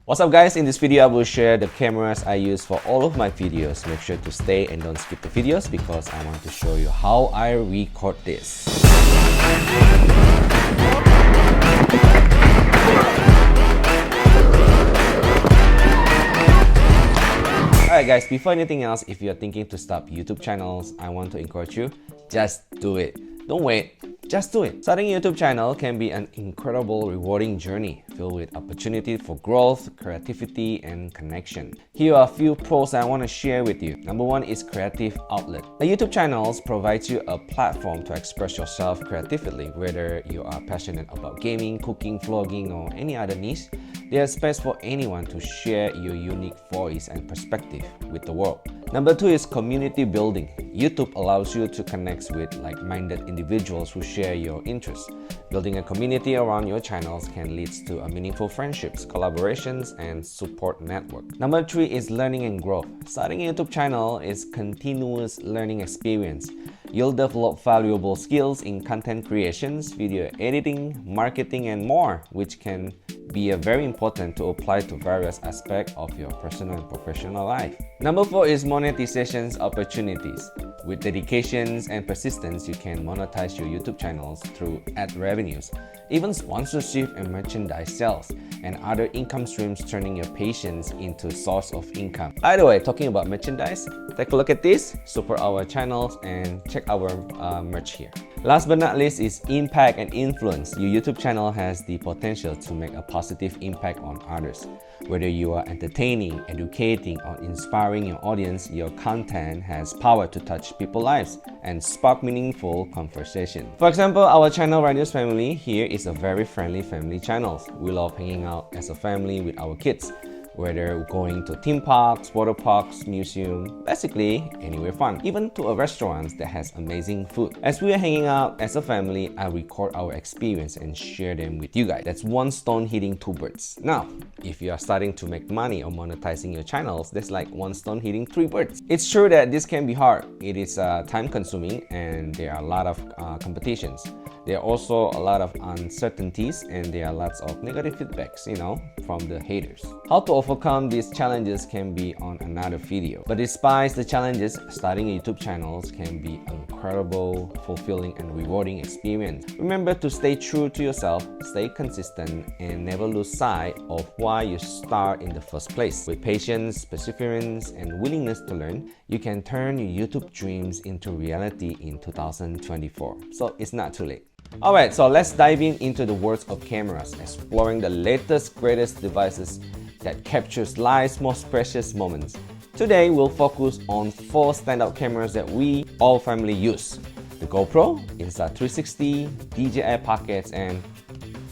What's up guys, in this video I will share the cameras I use for all of my videos. Make sure to stay and don't skip the videos because I want to show you how I record this. Alright guys, before anything else, if you're thinking to start YouTube channels, I want to encourage you, just do it. Don't wait. Just do it. Starting a YouTube channel can be an incredible, rewarding journey filled with opportunity for growth, creativity, and connection. Here are a few pros I want to share with you. Number one is creative outlet. A YouTube channel provides you a platform to express yourself creatively, whether you are passionate about gaming, cooking, vlogging, or any other niche. There's space for anyone to share your unique voice and perspective with the world. Number two is community building. YouTube allows you to connect with like-minded individuals who share your interests. Building a community around your channels can lead to a meaningful friendships, collaborations, and support network. Number three is learning and growth. Starting a YouTube channel is continuous learning experience. You'll develop valuable skills in content creations, video editing, marketing, and more, which can be very important to apply to various aspects of your personal and professional life. Number four is monetization opportunities. With dedications and persistence, you can monetize your YouTube channels through ad revenues, even sponsorship and merchandise sales, and other income streams, turning your patience into a source of income. By the way, talking about merchandise, take a look at this, support our channels, and check our merch here. Last but not least is impact and influence. Your YouTube channel has the potential to make a positive impact on others. Whether you are entertaining, educating, or inspiring your audience, your content has power to touch people's lives and spark meaningful conversation. For example, our channel Rainiers Family here is a very friendly family channel. We love hanging out as a family with our kids, whether going to theme parks, water parks, museum, basically anywhere fun, even to a restaurant that has amazing food. As we are hanging out as a family, I record our experience and share them with you guys. That's one stone hitting two birds. Now, if you are starting to make money or monetizing your channels, that's like one stone hitting three birds. It's true that this can be hard. It is time consuming and there are a lot of competitions. There are also a lot of uncertainties and there are lots of negative feedbacks, from the haters. How to overcome these challenges can be on another video. But despite the challenges, starting a YouTube channel can be an incredible, fulfilling, and rewarding experience. Remember to stay true to yourself, stay consistent, and never lose sight of why you start in the first place. With patience, perseverance, and willingness to learn, you can turn your YouTube dreams into reality in 2024. So it's not too late. Alright, so let's dive into the world of cameras, exploring the latest, greatest devices that captures life's most precious moments. Today, we'll focus on 4 standout cameras that we all family use: the GoPro, Insta360, DJI Pockets, and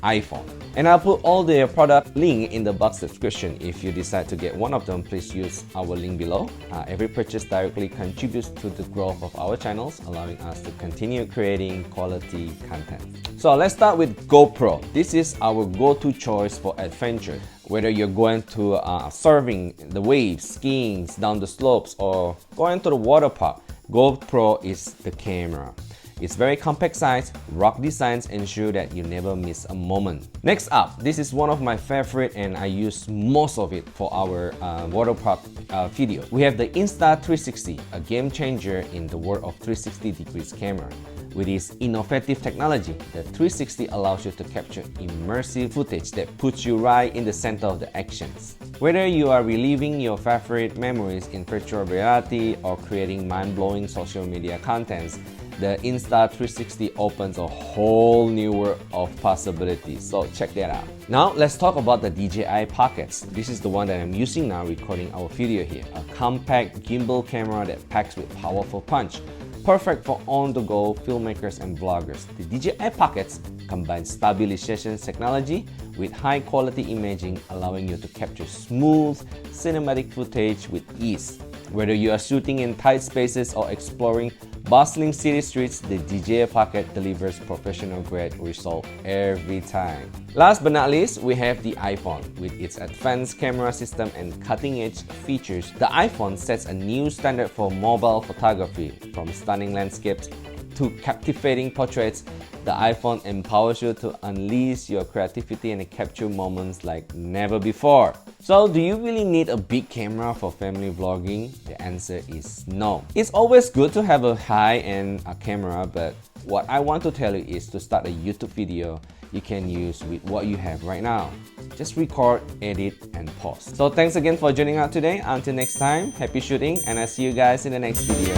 iPhone. And I'll put all the product link in the box description. If you decide to get one of them, please use our link below. Every purchase directly contributes to the growth of our channels, allowing us to continue creating quality content. So let's start with GoPro. This is our go-to choice for adventure. Whether you're going to surfing the waves, skiing down the slopes, or going to the water park, GoPro is the camera. It's very compact size, rock designs ensure that you never miss a moment. Next up, this is one of my favorite and I use most of it for our water park videos. We have the Insta360, a game changer in the world of 360 degrees camera. With its innovative technology, the 360 allows you to capture immersive footage that puts you right in the center of the actions. Whether you are reliving your favorite memories in virtual reality or creating mind-blowing social media contents, the Insta360 opens a whole new world of possibilities, so check that out. Now let's talk about the DJI Pockets. This is the one that I'm using now recording our video here. A compact gimbal camera that packs with powerful punch. Perfect for on-the-go filmmakers and vloggers. The DJI Pockets combines stabilization technology with high-quality imaging, allowing you to capture smooth, cinematic footage with ease. Whether you are shooting in tight spaces or exploring bustling city streets, the DJI Pocket delivers professional-grade result every time. Last but not least, we have the iPhone. With its advanced camera system and cutting-edge features, the iPhone sets a new standard for mobile photography, from stunning landscapes to captivating portraits, the iPhone empowers you to unleash your creativity and capture moments like never before. So, do you really need a big camera for family vlogging? The answer is no. It's always good to have a high-end camera, but what I want to tell you is to start a YouTube video you can use with what you have right now. Just record, edit, and post. So thanks again for joining out today. Until next time, happy shooting, and I'll see you guys in the next video.